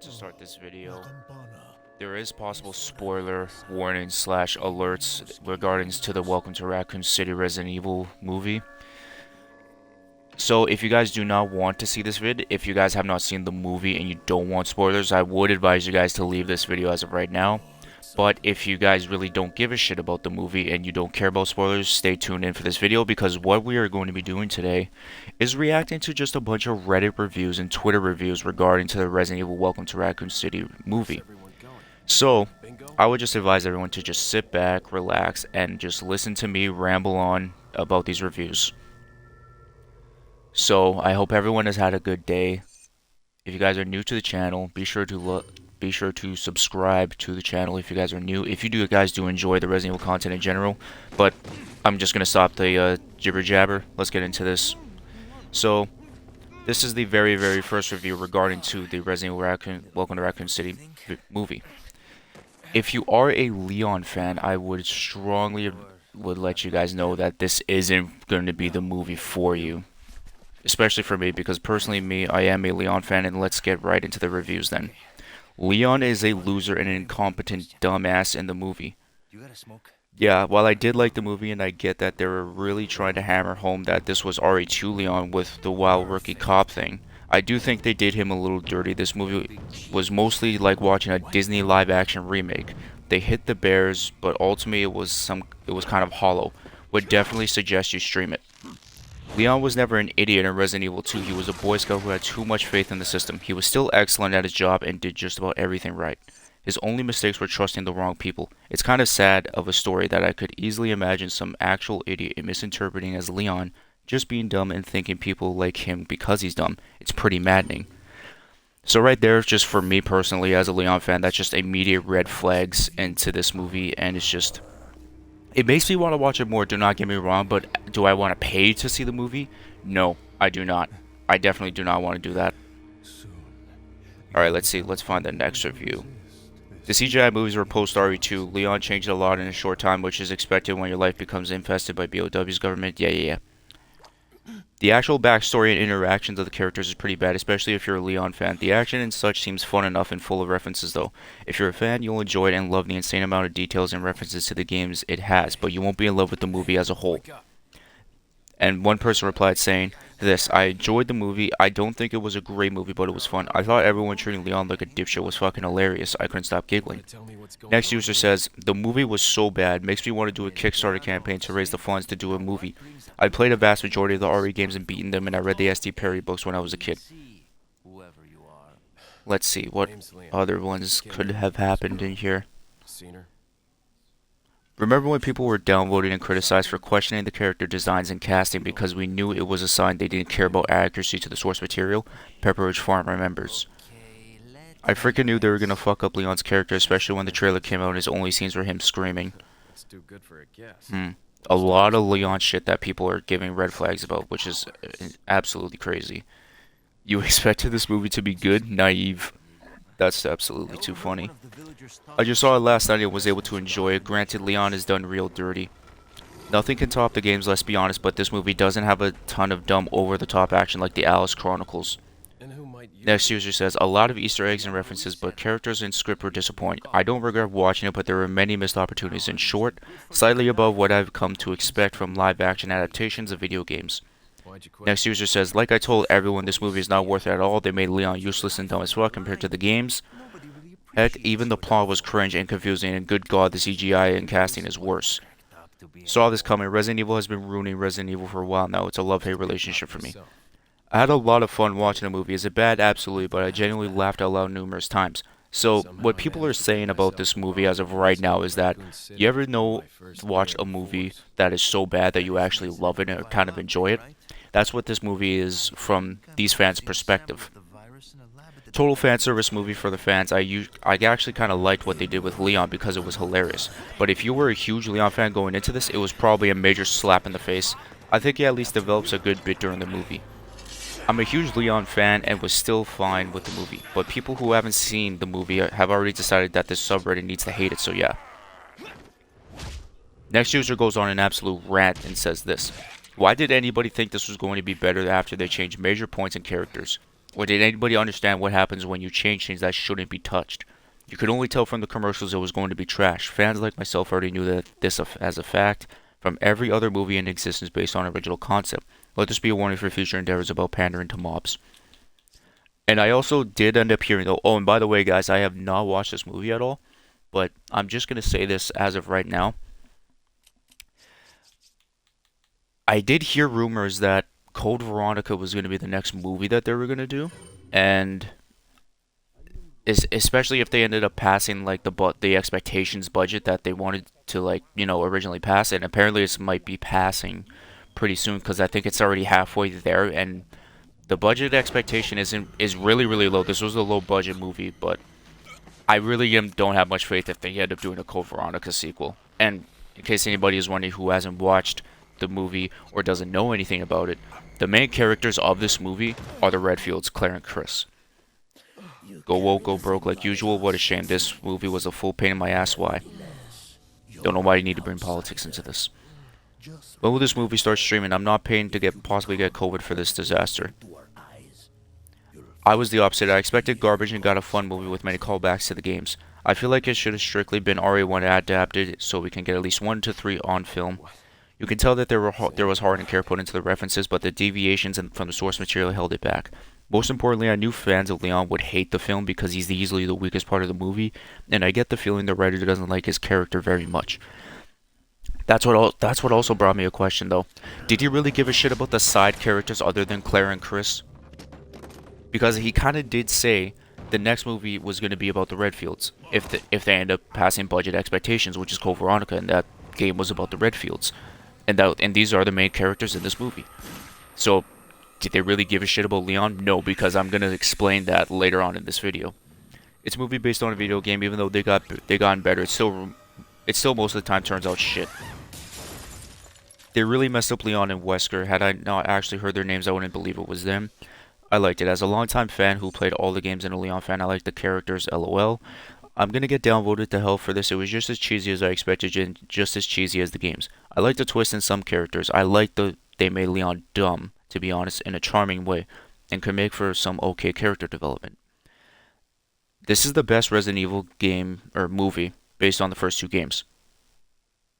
to start this video, there is possible spoiler warnings slash alerts regarding to the Welcome to Raccoon City Resident Evil movie. So if you guys do not want to see this vid, if you guys have not seen the movie and you don't want spoilers, I would advise you guys to leave this video as of right now. But if you guys really don't give a shit about the movie and you don't care about spoilers, stay tuned in for this video, because what we are going to be doing today is reacting to just a bunch of Reddit reviews and Twitter reviews regarding to the Resident Evil Welcome to Raccoon City movie. So, I would just advise everyone to just sit back, relax, and just listen to me ramble on about these reviews. So, I hope everyone has had a good day. If you guys are new to the channel, be sure to subscribe to the channel if you guys are new. If you guys do enjoy the Resident Evil content in general. But I'm just gonna stop the jibber jabber. Let's get into this. So this is the very first review regarding to the Resident Evil Welcome to Raccoon City movie. If you are a Leon fan, I would strongly let you guys know that this isn't going to be the movie for you. Especially for me, because personally I am a Leon fan, and let's get right into the reviews then. Leon is a loser and an incompetent dumbass in the movie. Yeah, while I did like the movie and I get that they were really trying to hammer home that this was RE2 Leon with the wild rookie cop thing, I do think they did him a little dirty. This movie was mostly like watching a Disney live action remake. They hit the bears, but ultimately it was kind of hollow. Would definitely suggest you stream it. Leon was never an idiot in Resident Evil 2. He was a Boy Scout who had too much faith in the system. He was still excellent at his job and did just about everything right. His only mistakes were trusting the wrong people. It's kind of sad of a story that I could easily imagine some actual idiot misinterpreting as Leon, just being dumb and thinking people like him because he's dumb. It's pretty maddening. So right there, just for me personally as a Leon fan, that's just immediate red flags into this movie, and it's just... it makes me want to watch it more, do not get me wrong, but do I want to pay to see the movie? No, I do not. I definitely do not want to do that. Alright, let's see. Let's find the next review. The CGI movies were post-RE2. Leon changed a lot in a short time, which is expected when your life becomes infested by BOW's government. Yeah. The actual backstory and interactions of the characters is pretty bad, especially if you're a Leon fan. The action and such seems fun enough and full of references though. If you're a fan, you'll enjoy it and love the insane amount of details and references to the games it has, but you won't be in love with the movie as a whole. And one person replied saying this: I enjoyed the movie. I don't think it was a great movie, but it was fun. I thought everyone treating Leon like a dipshit was fucking hilarious. I couldn't stop giggling. Next user says, the movie was so bad, makes me want to do a Kickstarter campaign to raise the funds to do a movie. I played a vast majority of the RE games and beaten them, and I read the SD Perry books when I was a kid. Let's see, what other ones could have happened in here. Remember when people were downvoted and criticized for questioning the character designs and casting because we knew it was a sign they didn't care about accuracy to the source material? Pepperidge Farm remembers. I freaking knew they were gonna fuck up Leon's character, especially when the trailer came out and his only scenes were him screaming. A lot of Leon shit that people are giving red flags about, which is absolutely crazy. You expected this movie to be good? Naive. That's absolutely too funny. I just saw it last night and was able to enjoy it. Granted, Leon is done real dirty. Nothing can top the games, let's be honest, but this movie doesn't have a ton of dumb over-the-top action like the Alice Chronicles. Next user says, a lot of Easter eggs and references, but characters and script were disappointing. I don't regret watching it, but there were many missed opportunities. In short, slightly above what I've come to expect from live-action adaptations of video games. Next user says, like I told everyone, this movie is not worth it at all. They made Leon useless and dumb as fuck compared to the games. Heck, even the plot was cringe and confusing, and good god, the CGI and casting is worse. Saw this coming. Resident Evil has been ruining Resident Evil for a while now. It's a love-hate relationship for me. I had a lot of fun watching the movie. Is it bad? Absolutely, but I genuinely laughed out loud numerous times. So, what people are saying about this movie as of right now is that, you ever watch a movie that is so bad that you actually love it and kind of enjoy it? That's what this movie is from these fans' perspective. Total fan service movie for the fans. I actually kind of liked what they did with Leon because it was hilarious. But if you were a huge Leon fan going into this, it was probably a major slap in the face. I think he at least develops a good bit during the movie. I'm a huge Leon fan and was still fine with the movie, but people who haven't seen the movie have already decided that this subreddit needs to hate it, so yeah. Next user goes on an absolute rant and says this: why did anybody think this was going to be better after they changed major points and characters? Or did anybody understand what happens when you change things that shouldn't be touched? You could only tell from the commercials it was going to be trash. Fans like myself already knew that this as a fact from every other movie in existence based on original concept. Let this be a warning for future endeavors about pandering to mobs. And I also did end up hearing though, oh, and by the way, guys, I have not watched this movie at all, but I'm just gonna say this as of right now. I did hear rumors that Code Veronica was gonna be the next movie that they were gonna do, and especially if they ended up passing like the expectations budget that they wanted to like originally pass, and apparently this might be passing pretty soon because I think it's already halfway there, and the budget expectation is really low. This was a low budget movie, but I really don't have much faith if they end up doing a Code Veronica sequel. And in case anybody is wondering who hasn't watched the movie or doesn't know anything about it, the main characters of this movie are the Redfields, Claire and Chris. Go woke, go broke like usual. What a shame. This movie was a full pain in my ass. Why? Don't know why you need to bring politics into this. When will this movie start streaming? I'm not paying to possibly get COVID for this disaster. I was the opposite. I expected garbage and got a fun movie with many callbacks to the games. I feel like it should have strictly been RA1 adapted so we can get at least 1 to 3 on film. You can tell that there was heart and care put into the references, but the deviations from the source material held it back. Most importantly, I knew fans of Leon would hate the film because he's easily the weakest part of the movie, and I get the feeling the writer doesn't like his character very much. That's what also brought me a question though. Did he really give a shit about the side characters other than Claire and Chris? Because he kind of did say the next movie was going to be about the Redfields if they end up passing budget expectations, which is Code Veronica, and that game was about the Redfields, and these are the main characters in this movie. So, did they really give a shit about Leon? No, because I'm going to explain that later on in this video. It's a movie based on a video game, even though they gotten better. It still most of the time turns out shit. They really messed up Leon and Wesker. Had I not actually heard their names, I wouldn't believe it was them. I liked it. As a longtime fan who played all the games and a Leon fan, I liked the characters, lol. I'm gonna get downvoted to hell for this. It was just as cheesy as I expected and just as cheesy as the games. I liked the twist in some characters. I liked they made Leon dumb, to be honest, in a charming way, and could make for some okay character development. This is the best Resident Evil game, or movie, based on the first 2 games.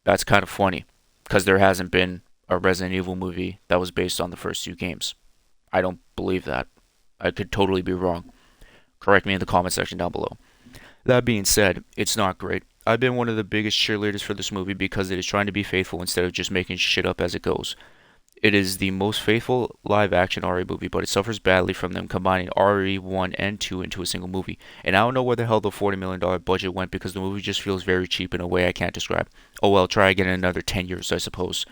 That's kind of funny, because there hasn't been a Resident Evil movie that was based on the first 2 games. I don't believe that. I could totally be wrong. Correct me in the comment section down below. That being said, it's not great. I've been one of the biggest cheerleaders for this movie because it is trying to be faithful instead of just making shit up as it goes. It is the most faithful live-action RE movie, but it suffers badly from them combining RE1 and 2 into a single movie. And I don't know where the hell the $40 million budget went because the movie just feels very cheap in a way I can't describe. Oh well, try again in another 10 years, I suppose.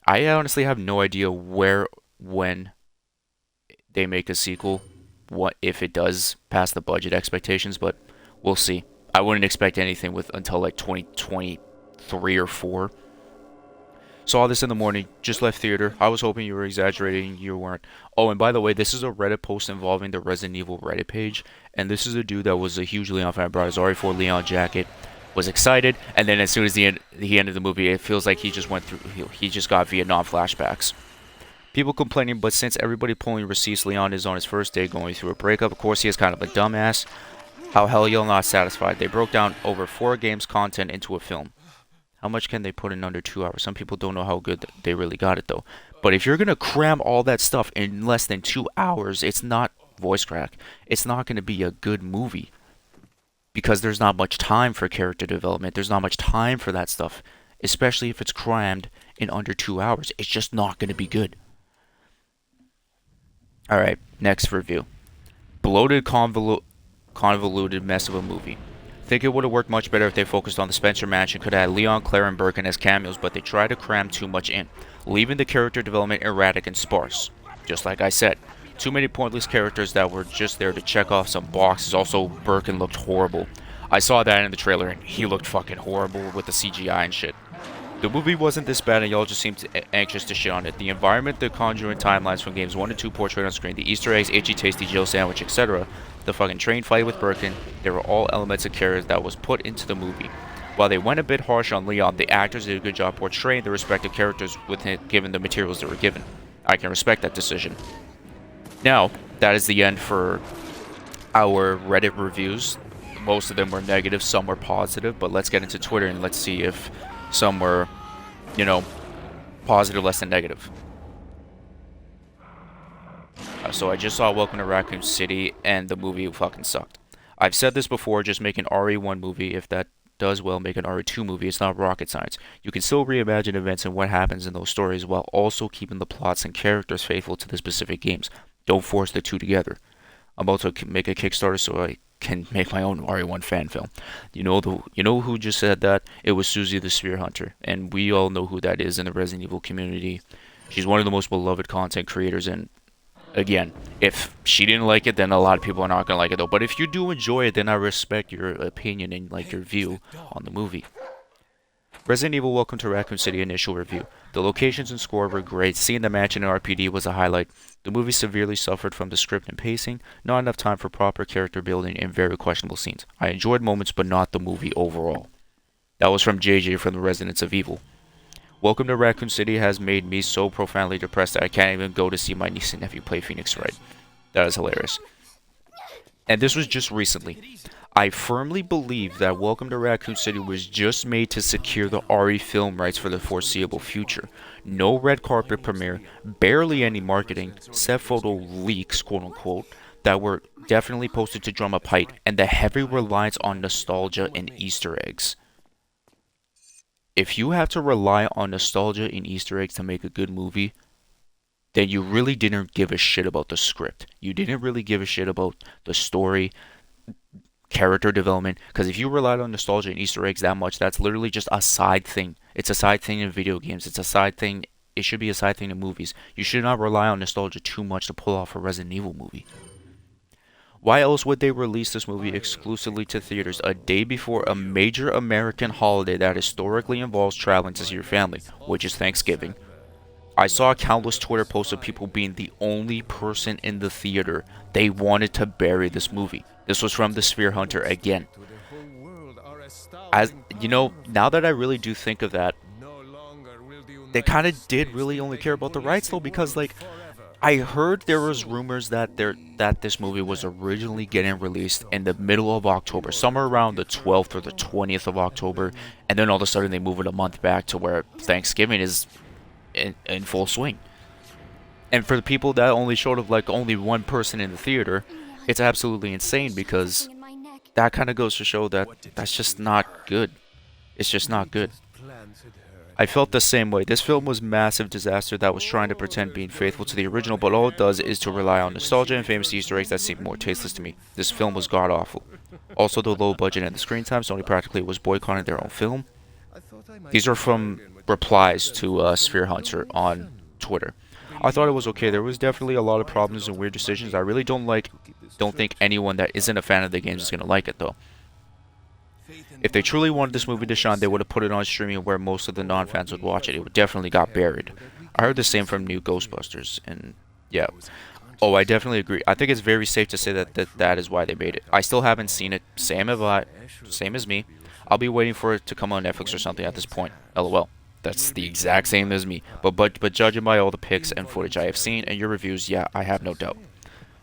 I honestly have no idea when they make a sequel, what if it does pass the budget expectations, but we'll see. I wouldn't expect anything until like 2023 or 4. Saw this in the morning, just left theater. I was hoping you were exaggerating, you weren't. Oh, and by the way, this is a Reddit post involving the Resident Evil Reddit page, and this is a dude that was a huge Leon fan, brought his RE4 Leon jacket, was excited, and then as soon as he ended the movie, it feels like he just got Vietnam flashbacks. People complaining, but since everybody pulling receipts, Leon is on his first day going through a breakup. Of course, he is kind of a dumbass. How hell y'all not satisfied? They broke down over 4 games content into a film. How much can they put in under 2 hours? Some people don't know how good they really got it, though. But if you're going to cram all that stuff in less than 2 hours, it's not voice crack. It's not going to be a good movie. Because there's not much time for character development. There's not much time for that stuff. Especially if it's crammed in under 2 hours. It's just not going to be good. Alright, next review. Bloated, convoluted mess of a movie. Think it would have worked much better if they focused on the Spencer Mansion, could have had Leon, Claire, and Birkin as cameos, but they tried to cram too much in, leaving the character development erratic and sparse. Just like I said, too many pointless characters that were just there to check off some boxes. Also, Birkin looked horrible. I saw that in the trailer, and he looked fucking horrible with the CGI and shit. The movie wasn't this bad, and y'all just seemed anxious to shit on it. The environment, the Conjuring timelines from games 1 and 2 portrayed on screen, the Easter eggs, itchy tasty Jill sandwich, etc., the fucking train fight with Birkin, they were all elements of character that was put into the movie. While they went a bit harsh on Leon, the actors did a good job portraying the respective characters given the materials they were given. I can respect that decision. Now, that is the end for our Reddit reviews. Most of them were negative, some were positive, but let's get into Twitter and let's see if some were, you know, positive less than negative. So I just saw Welcome to Raccoon City, and the movie fucking sucked. I've said this before, just make an RE1 movie. If that does well, make an RE2 movie. It's not rocket science. You can still reimagine events and what happens in those stories while also keeping the plots and characters faithful to the specific games. Don't force the two together. I'm about to make a Kickstarter so I can make my own RE1 fan film. You know who just said that? It was Susie the Sphere Hunter, and we all know who that is in the Resident Evil community. She's one of the most beloved content creators, and again, if she didn't like it, then a lot of people are not gonna like it though. But if you do enjoy it, then I respect your opinion and like your view on the movie. Resident Evil Welcome to Raccoon City initial review. The locations and score were great. Seeing the mansion in RPD was a highlight. The movie severely suffered from the script and pacing, not enough time for proper character building, and very questionable scenes. I enjoyed moments, but not the movie overall. That was from JJ from the Residents of Evil. Welcome to Raccoon City has made me so profoundly depressed that I can't even go to see my niece and nephew play Phoenix Wright. That is hilarious. And this was just recently. I firmly believe that Welcome to Raccoon City was just made to secure the RE film rights for the foreseeable future. No red carpet premiere, barely any marketing, set photo leaks, quote unquote, that were definitely posted to drum up hype, and the heavy reliance on nostalgia and Easter eggs. If you have to rely on nostalgia and Easter eggs to make a good movie, then you really didn't give a shit about the script. You didn't really give a shit about the story, character development, because if you relied on nostalgia and Easter eggs that much, that's literally just a side thing. It's a side thing in video games. It's a side thing. It should be a side thing in movies. You should not rely on nostalgia too much to pull off a Resident Evil movie. Why else would they release this movie exclusively to theaters a day before a major American holiday that historically involves traveling to see your family, which is Thanksgiving? I saw countless Twitter posts of people being the only person in the theater. They wanted to bury this movie. This was from the Sphere Hunter again. As you know, now that I really do think of that, they kind of did really only care about the rights though, because like I heard there was rumors that this movie was originally getting released in the middle of October, somewhere around the 12th or the 20th of October, and then all of a sudden they move it a month back to where Thanksgiving is in full swing. And for the people that only showed of like only one person in the theater, it's absolutely insane because that kind of goes to show that that's just not good. It's just not good. I felt the same way. This film was a massive disaster that was trying to pretend being faithful to the original, but all it does is to rely on nostalgia and famous Easter eggs that seem more tasteless to me. This film was god-awful. Also, the low budget and the screen time, Sony practically was boycotting their own film. These are from replies to Sphere Hunter on Twitter. I thought it was okay. There was definitely a lot of problems and weird decisions. I really don't think anyone that isn't a fan of the games is going to like it, though. If they truly wanted this movie to shine, they would have put it on streaming where most of the non-fans would watch it. It would definitely got buried. I heard the same from New Ghostbusters, and yeah. Oh, I definitely agree. I think it's very safe to say that is why they made it. I still haven't seen it. Same as me. I'll be waiting for it to come on Netflix or something at this point. LOL. That's the exact same as me. But judging by all the pics and footage I have seen and your reviews, yeah, I have no doubt.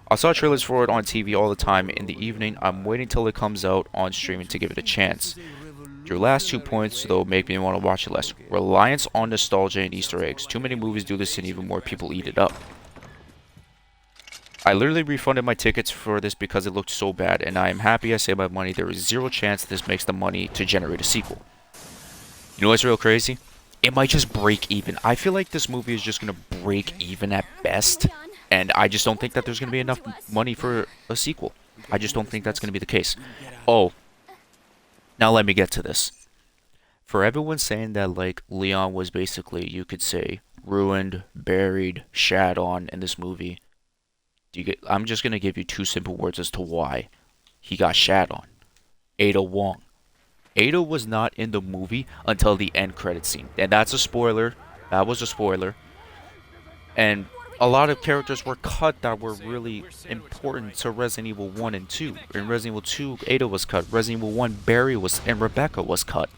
I saw trailers for it on TV all the time in the evening. I'm waiting till it comes out on streaming to give it a chance. Your last 2 points, though, make me want to watch it less. Reliance on nostalgia and Easter eggs. Too many movies do this and even more people eat it up. I literally refunded my tickets for this because it looked so bad, and I am happy I saved my money. There is zero chance this makes the money to generate a sequel. You know what's real crazy? It might just break even. I feel like this movie is just going to break even at best. And I just don't think that there's going to be enough money for a sequel. I just don't think that's going to be the case. Oh, now let me get to this. For everyone saying that, like, Leon was basically, you could say, ruined, buried, shat on in this movie, I'm just going to give you two simple words as to why he got shat on. Ada Wong. Ada was not in the movie until the end credit scene. And that's a spoiler. That was a spoiler. And a lot of characters were cut that were really important to Resident Evil 1 and 2. In Resident Evil 2, Ada was cut. Resident Evil 1, Barry was, and Rebecca was cut.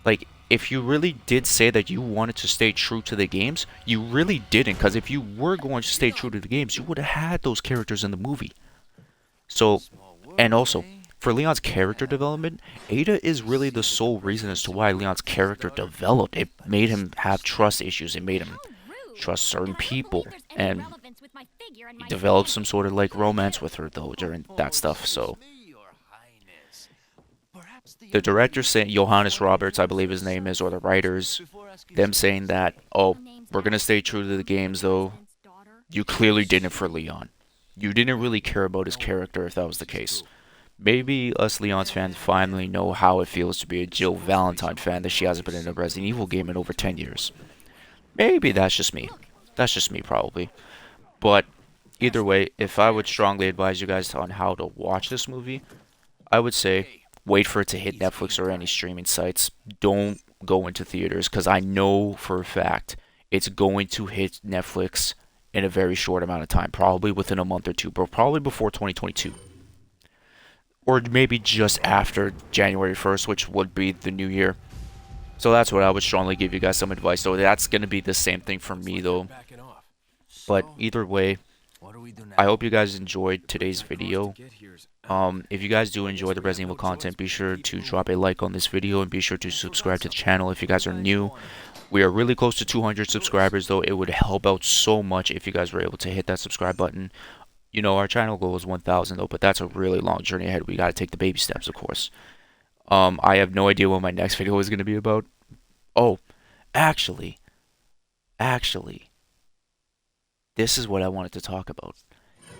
Like, if you really did say that you wanted to stay true to the games, you really didn't. Because if you were going to stay true to the games, you would have had those characters in the movie. So, Small and world, also, eh? for Leon's character development, Ada is really the sole reason as to why Leon's character developed. It made him have trust issues. It made him trust certain people, and he developed some sort of like romance with her though during that Oh, stuff. excuse So me, Your Highness. Perhaps the the young director lady saying might Johannes want to Roberts, I introduce believe his name is, or the herself writers, before asking them someone to saying that, stay. oh, we're gonna stay true to the games though. You clearly didn't for Leon. You didn't really care about his Don't worry, character if that was the she's case. cool. Maybe us Leon's fans finally know how it feels to be a It's Jill supposed to be Valentine fan something that she hasn't been in a obvious. Resident Evil game in over 10 Don't years. open it. Maybe that's just me. That's just me, probably. But either way, if I would strongly advise you guys on how to watch this movie, I would say Hey, wait for it to hit it's Netflix game or any time. streaming sites. Don't go into theaters because I know for a fact it's going to hit Netflix in a very short amount of time, probably within a month or two, but probably before 2022. Or maybe just after January 1st, which would be the new year. So that's what I would strongly give you guys some advice. So that's going to be the same thing for Looks me like they're though. backing off. But So, either way, what do we do I now? hope you guys enjoyed The bridge today's I crossed to video. get here is out. If you guys do So I enjoy guess the we have Resident no Evil choice content, be but to sure keep to moving. drop a like on this video and be sure to I forgot subscribe to the something. channel if you Where guys you are guys new. going again? We are really close to 200 Louis. subscribers though. It would help out so much if you guys were able to hit that subscribe button. You know, our channel goal is 1,000 though, but that's a really long journey ahead. We got to take the baby steps, of course. I have no idea what my next video is going to be about. Oh, actually, actually, this is what I wanted to talk about.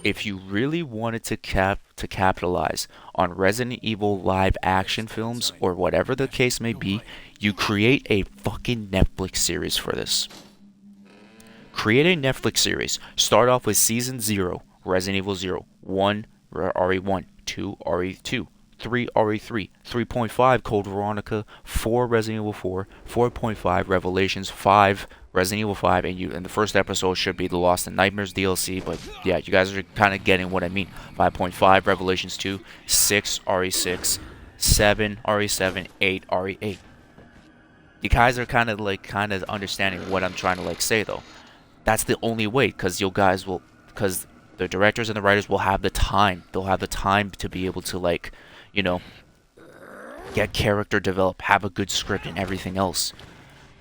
If you really wanted to capitalize on Resident Evil live Better action stay films outside. or whatever the Careful, case may don't be, bite. you create a fucking Netflix series for this. Create a Netflix series. Start off with season 0, Resident Evil 0, 1 RE1, 2 RE2, 3 RE3, 3.5 Code Veronica, 4 Resident Evil 4, 4.5 Revelations, 5 Resident Evil 5, and the first episode should be the Lost in Nightmares DLC, but yeah, you guys are kind of getting what I mean. 5.5 Revelations 2, 6 RE6, 7 RE7, 8 RE8. You guys are kind of understanding what I'm trying to like say though. That's the only way, because you guys will, because the directors and the writers will have the time. They'll have the time to be able to like, you know, get character developed, have a good script and everything else.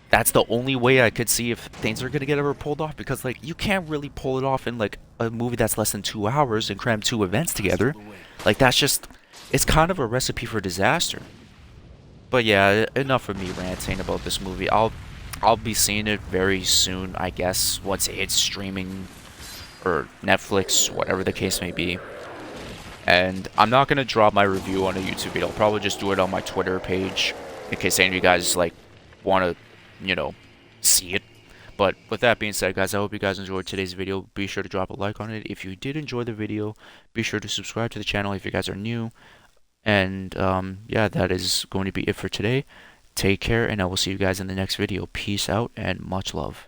That's the only way I could see if things are gonna get ever pulled off, because like you can't really pull it off in like a movie that's less than 2 hours and cram 2 events Hostile together. away. Like that's just, it's kind of a recipe for disaster. But yeah, enough of me ranting about this movie. I'll be seeing it very soon, I guess, once it hits streaming or Netflix, whatever the case may be. And I'm not gonna drop my review on a YouTube video. I'll probably just do it on my Twitter page in case any of you guys like want to, see it. But with that being said, guys, I hope you guys enjoyed today's video. Be sure to drop a like on it. If you did enjoy the video, be sure to subscribe to the channel if you guys are new. And yeah, that is going to be it for today. Take care, and I will see you guys in the next video. Peace out and much love.